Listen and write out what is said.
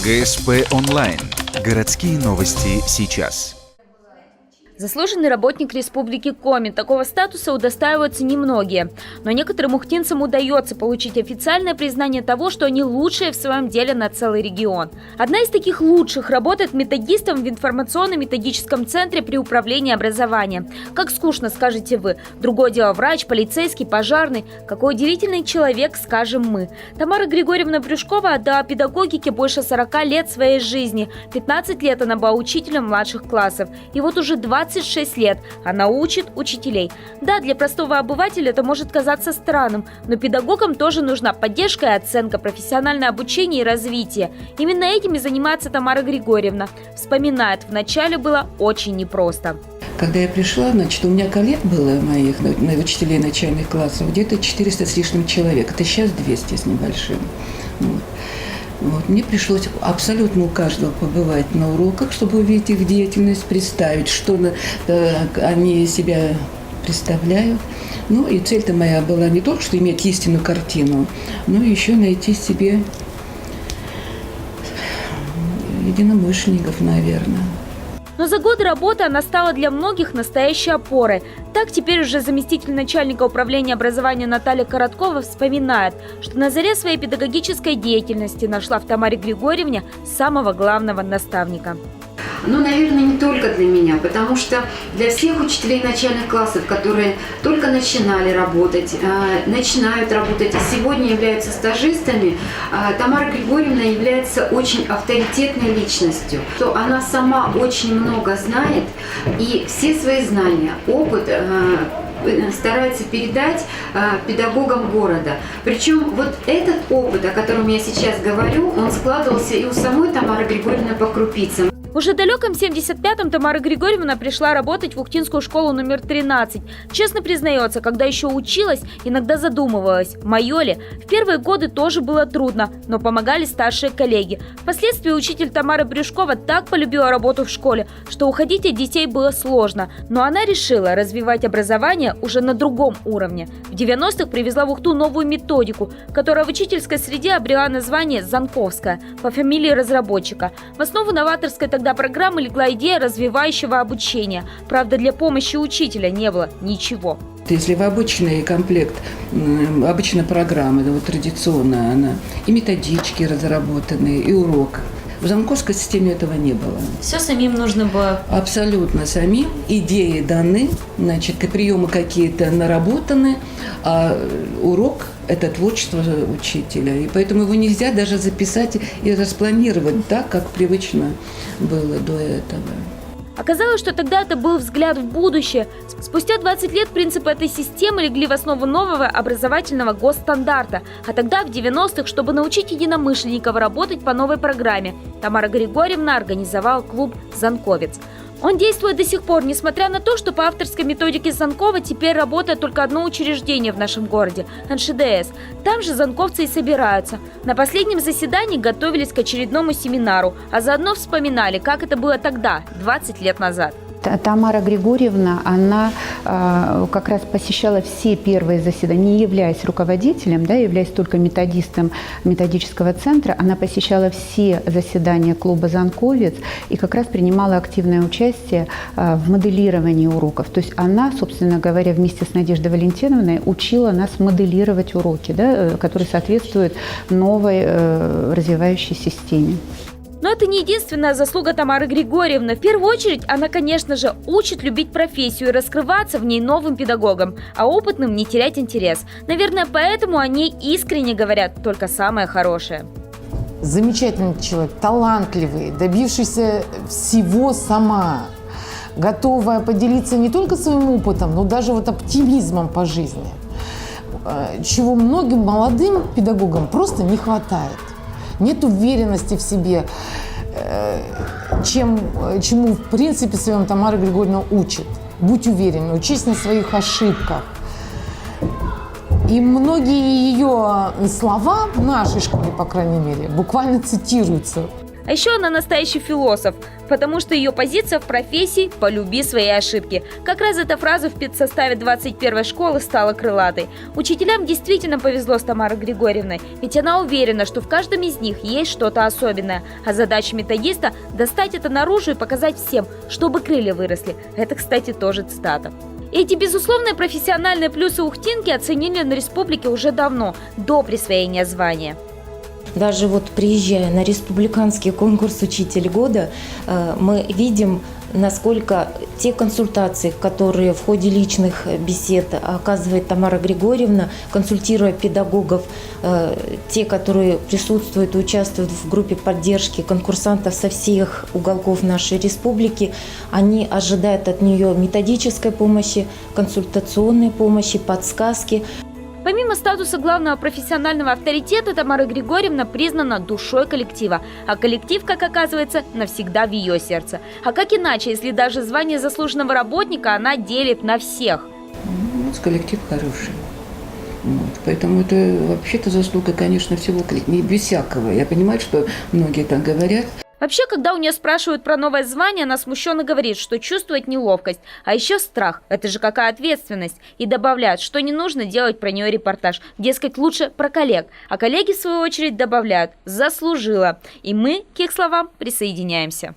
ГСП онлайн. Городские новости сейчас. Заслуженный работник Республики Коми. Такого статуса удостаиваются немногие. Но некоторым ухтинцам удается получить официальное признание того, что они лучшие в своем деле на целый регион. Одна из таких лучших работает методистом в информационно-методическом центре при управлении образованием. Как скучно, скажете вы. Другое дело врач, полицейский, пожарный. Какой удивительный человек, скажем мы. Тамара Григорьевна Брюшкова отдала педагогике больше 40 лет своей жизни. 15 лет она была учителем младших классов. И вот уже 26 лет она учит учителей. Да, для простого обывателя это может казаться странным, но педагогам тоже нужна поддержка и оценка, профессиональное обучение и развитие. Именно этим и занимается Тамара Григорьевна. Вспоминает, вначале было очень непросто. Когда я пришла, значит, у меня коллег было моих, учителей начальных классов, где-то 400 с лишним человек. Это сейчас 200 с небольшим. Вот. Мне пришлось абсолютно у каждого побывать на уроках, чтобы увидеть их деятельность, представить, что они себя представляют. Ну и цель-то моя была не только, что иметь истинную картину, но еще найти себе единомышленников, наверное. Но за годы работы она стала для многих настоящей опорой. Так теперь уже заместитель начальника управления образования Наталья Короткова вспоминает, что на заре своей педагогической деятельности нашла в Тамаре Григорьевне самого главного наставника. Ну, наверное, не только для меня, потому что для всех учителей начальных классов, которые только начинали работать, начинают работать и сегодня являются стажистами, Тамара Григорьевна является очень авторитетной личностью. То она сама очень много знает и все свои знания, опыт старается передать педагогам города. Причем вот этот опыт, о котором я сейчас говорю, он складывался и у самой Тамары Григорьевны по крупицам. Уже в далеком 75-м Тамара Григорьевна пришла работать в Ухтинскую школу номер 13. Честно признается, когда еще училась, иногда задумывалась, мое ли. В первые годы тоже было трудно, но помогали старшие коллеги. Впоследствии учитель Тамара Брюшкова так полюбила работу в школе, что уходить от детей было сложно. Но она решила развивать образование уже на другом уровне. В 90-х привезла в Ухту новую методику, которая в учительской среде обрела название «Занковская» по фамилии разработчика. В основу новаторской тогда программы легла идея развивающего обучения. Правда, для помощи учителя не было ничего. Если в обычный комплект, обычная программа, вот традиционная она, и методички разработаны, и урок. В Занковской системе этого не было. Все самим нужно было? Абсолютно самим. Идеи даны, значит, приемы какие-то наработаны, а урок – это творчество учителя. И поэтому его нельзя даже записать и распланировать так, как привычно было до этого. Оказалось, что тогда это был взгляд в будущее. Спустя 20 лет принципы этой системы легли в основу нового образовательного госстандарта. А тогда, в 90-х, чтобы научить единомышленников работать по новой программе, Тамара Григорьевна организовала клуб «Занковец». Он действует до сих пор, несмотря на то, что по авторской методике Занкова теперь работает только одно учреждение в нашем городе – НШДС. Там же занковцы и собираются. На последнем заседании готовились к очередному семинару, а заодно вспоминали, как это было тогда, 20 лет назад. Тамара Григорьевна, она как раз посещала все первые заседания, не являясь руководителем, да, являясь только методистом методического центра, она посещала все заседания клуба «Занковец» и как раз принимала активное участие в моделировании уроков. То есть она, собственно говоря, вместе с Надеждой Валентиновной учила нас моделировать уроки, да, которые соответствуют новой развивающей системе. Но это не единственная заслуга Тамары Григорьевны. В первую очередь она, конечно же, учит любить профессию и раскрываться в ней новым педагогам, а опытным не терять интерес. Наверное, поэтому о ней искренне говорят только самое хорошее. Замечательный человек, талантливый, добившийся всего сама, готовая поделиться не только своим опытом, но даже вот оптимизмом по жизни, чего многим молодым педагогам просто не хватает. Нет уверенности в себе, чему в принципе своем Тамара Григорьевна учит. Будь уверен, учись на своих ошибках. И многие ее слова в нашей школе, по крайней мере, буквально цитируются. А еще она настоящий философ, потому что ее позиция в профессии «полюби свои ошибки». Как раз эта фраза в педсоставе 21-й школы стала крылатой. Учителям действительно повезло с Тамарой Григорьевной, ведь она уверена, что в каждом из них есть что-то особенное. А задача методиста – достать это наружу и показать всем, чтобы крылья выросли. Это, кстати, тоже цитата. Эти безусловные профессиональные плюсы ухтинки оценили на республике уже давно, до присвоения звания. Даже вот приезжая на республиканский конкурс «Учитель года», мы видим, насколько те консультации, которые в ходе личных бесед оказывает Тамара Григорьевна, консультируя педагогов, те, которые присутствуют и участвуют в группе поддержки конкурсантов со всех уголков нашей республики, они ожидают от нее методической помощи, консультационной помощи, подсказки. Помимо статуса главного профессионального авторитета, Тамара Григорьевна признана душой коллектива, а коллектив, как оказывается, навсегда в ее сердце. А как иначе, если даже звание заслуженного работника она делит на всех? Коллектив хороший. Вот. Поэтому это вообще-то заслуга, конечно, всего коллектива, не без всякого. Я понимаю, что многие так говорят. Вообще, когда у нее спрашивают про новое звание, она смущенно говорит, что чувствует неловкость, а еще страх. Это же какая ответственность. И добавляют, что не нужно делать про нее репортаж. Дескать, лучше про коллег. А коллеги, в свою очередь, добавляют «заслужила». И мы к их словам присоединяемся.